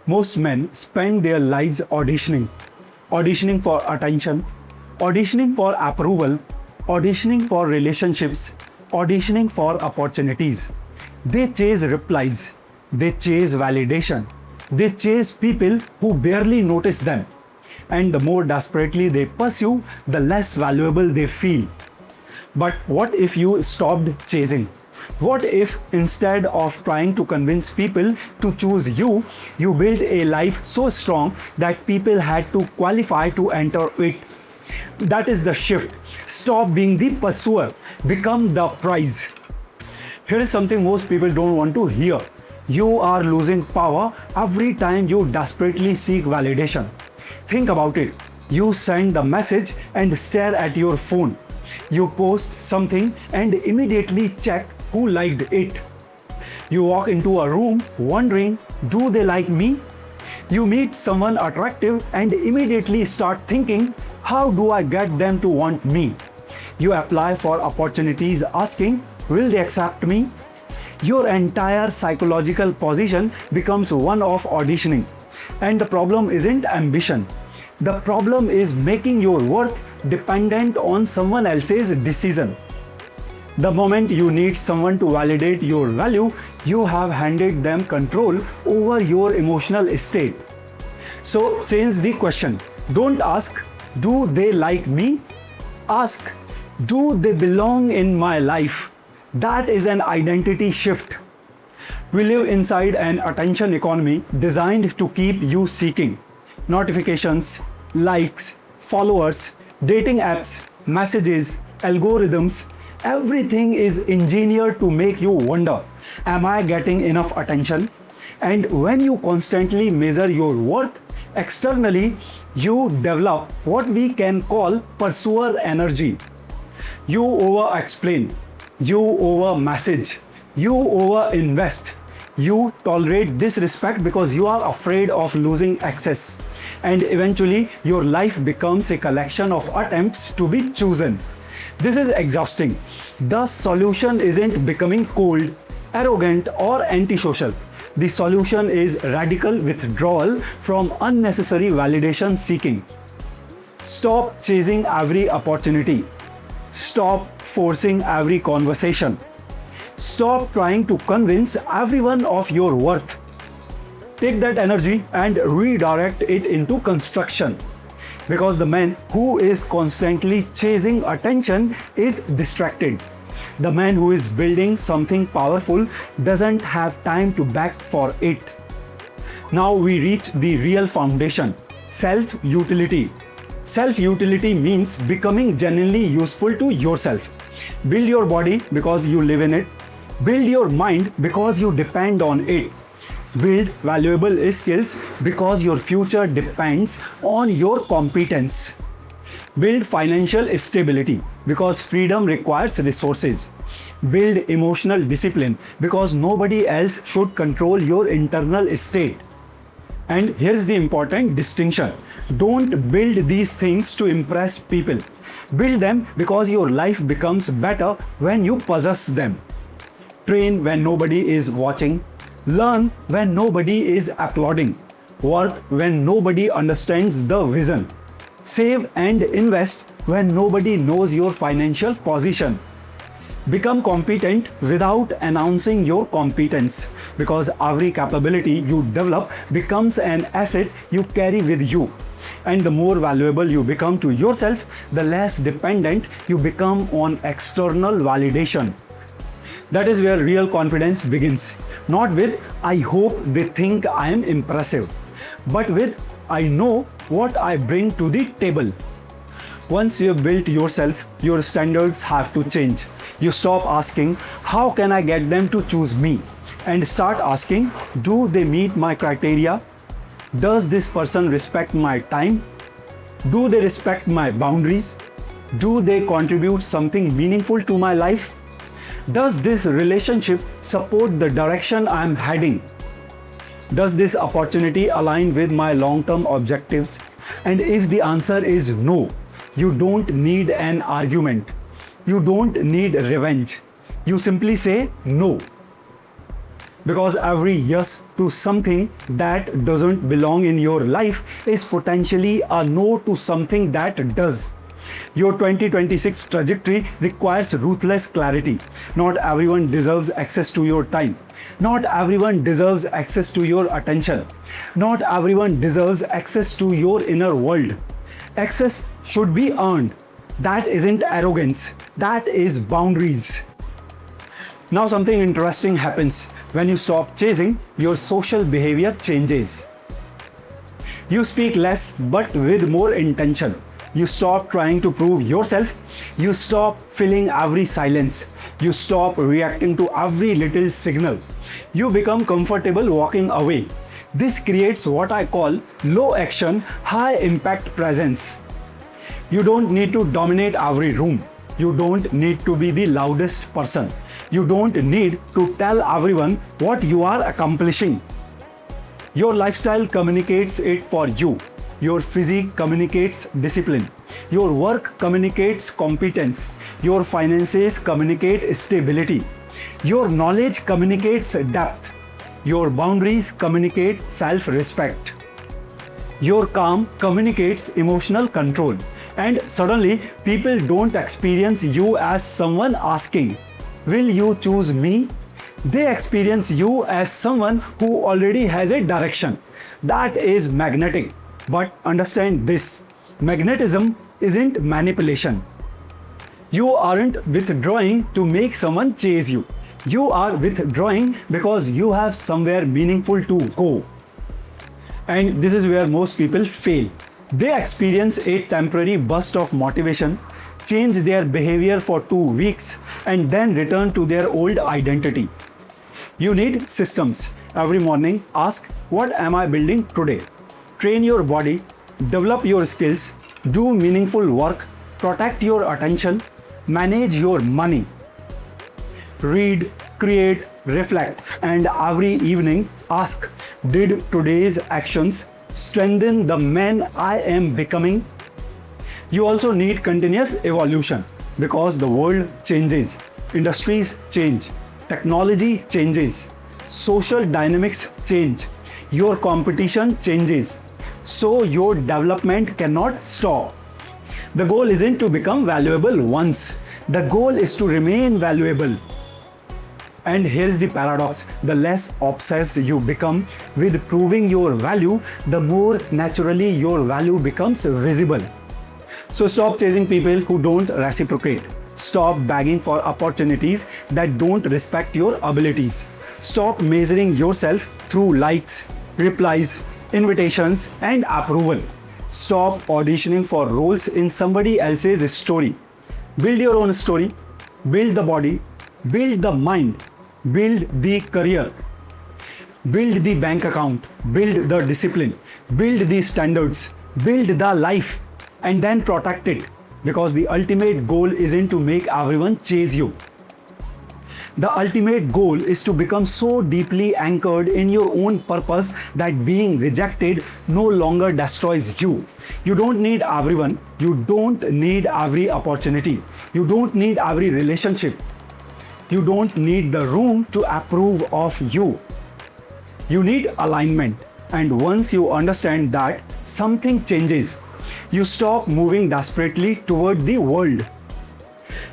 Most men spend their lives auditioning for attention, auditioning for approval, auditioning for relationships, auditioning for opportunities. They chase replies, they chase validation, they chase people who barely notice them. And the more desperately they pursue, the less valuable they feel. But what if you stopped chasing? What if instead of trying to convince people to choose you, you built a life so strong that people had to qualify to enter it? That is the shift. Stop being the pursuer, become the prize. Here is something most people don't want to hear. You are losing power every time you desperately seek validation. Think about it. You send the message and stare at your phone. You post something and immediately check who liked it. You walk into a room wondering, do they like me? You meet someone attractive and immediately start thinking, how do I get them to want me? You apply for opportunities asking, will they accept me? Your entire psychological position becomes one of auditioning. And the problem isn't ambition. The problem is making your worth dependent on someone else's decision. The moment you need someone to validate your value, you have handed them control over your emotional state. So change the question. Don't ask, do they like me? Ask, do they belong in my life? That is an identity shift. We live inside an attention economy designed to keep you seeking. Notifications, likes, followers, dating apps, messages, algorithms, everything is engineered to make you wonder, am I getting enough attention? And when you constantly measure your worth externally, you develop what we can call pursuer energy. You over-explain, you over-message, you over-invest, you tolerate disrespect because you are afraid of losing access. And eventually, your life becomes a collection of attempts to be chosen. This is exhausting. The solution isn't becoming cold, arrogant, or antisocial. The solution is radical withdrawal from unnecessary validation seeking. Stop chasing every opportunity. Stop forcing every conversation. Stop trying to convince everyone of your worth. Take that energy and redirect it into construction. Because the man who is constantly chasing attention is distracted. The man who is building something powerful doesn't have time to beg for it. Now we reach the real foundation, self-utility. Self-utility means becoming genuinely useful to yourself. Build your body because you live in it. Build your mind because you depend on it. Build valuable skills because your future depends on your competence. Build financial stability because freedom requires resources. Build emotional discipline because nobody else should control your internal state. And here's the important distinction. Don't build these things to impress people. Build them because your life becomes better when you possess them. Train when nobody is watching. Learn when nobody is applauding. Work when nobody understands the vision. Save and invest when nobody knows your financial position. Become competent without announcing your competence, because every capability you develop becomes an asset you carry with you. And the more valuable you become to yourself, the less dependent you become on external validation. That is where real confidence begins. Not with, I hope they think I am impressive, but with, I know what I bring to the table. Once you have built yourself, your standards have to change. You stop asking, how can I get them to choose me? And start asking, do they meet my criteria? Does this person respect my time? Do they respect my boundaries? Do they contribute something meaningful to my life? Does this relationship support the direction I am heading? Does this opportunity align with my long-term objectives? And if the answer is no, you don't need an argument. You don't need revenge. You simply say no. Because every yes to something that doesn't belong in your life is potentially a no to something that does. Your 2026 trajectory requires ruthless clarity. Not everyone deserves access to your time. Not everyone deserves access to your attention. Not everyone deserves access to your inner world. Access should be earned. That isn't arrogance. That is boundaries. Now something interesting happens. When you stop chasing, your social behavior changes. You speak less but with more intention. You stop trying to prove yourself. You stop filling every silence. You stop reacting to every little signal. You become comfortable walking away. This creates what I call low action, high impact presence. You don't need to dominate every room. You don't need to be the loudest person. You don't need to tell everyone what you are accomplishing. Your lifestyle communicates it for you. Your physique communicates discipline. Your work communicates competence. Your finances communicate stability. Your knowledge communicates depth. Your boundaries communicate self-respect. Your calm communicates emotional control. And suddenly, people don't experience you as someone asking, "Will you choose me?" They experience you as someone who already has a direction. That is magnetic. But understand this, magnetism isn't manipulation. You aren't withdrawing to make someone chase you. You are withdrawing because you have somewhere meaningful to go. And this is where most people fail. They experience a temporary burst of motivation, change their behavior for 2 weeks, and then return to their old identity. You need systems. Every morning, ask, what am I building today? Train your body, develop your skills, do meaningful work, protect your attention, manage your money. Read, create, reflect, and every evening ask, did today's actions strengthen the man I am becoming? You also need continuous evolution because the world changes, industries change, technology changes, social dynamics change, your competition changes. So your development cannot stop. The goal isn't to become valuable once. The goal is to remain valuable. And here's the paradox. The less obsessed you become with proving your value, the more naturally your value becomes visible. So stop chasing people who don't reciprocate. Stop begging for opportunities that don't respect your abilities. Stop measuring yourself through likes, replies, invitations, and approval. Stop auditioning for roles in somebody else's story. Build your own story. Build the body. Build the mind. Build the career. Build the bank account. Build the discipline. Build the standards. Build the life. And then protect it. Because the ultimate goal isn't to make everyone chase you. The ultimate goal is to become so deeply anchored in your own purpose that being rejected no longer destroys you. You don't need everyone. You don't need every opportunity. You don't need every relationship. You don't need the room to approve of you. You need alignment. And once you understand that, something changes. You stop moving desperately toward the world.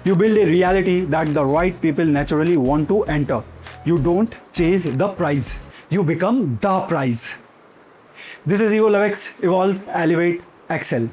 You build a reality that the right people naturally want to enter. You don't chase the prize. You become the prize. This is EvoLeveX. Evolve, Elevate, Excel.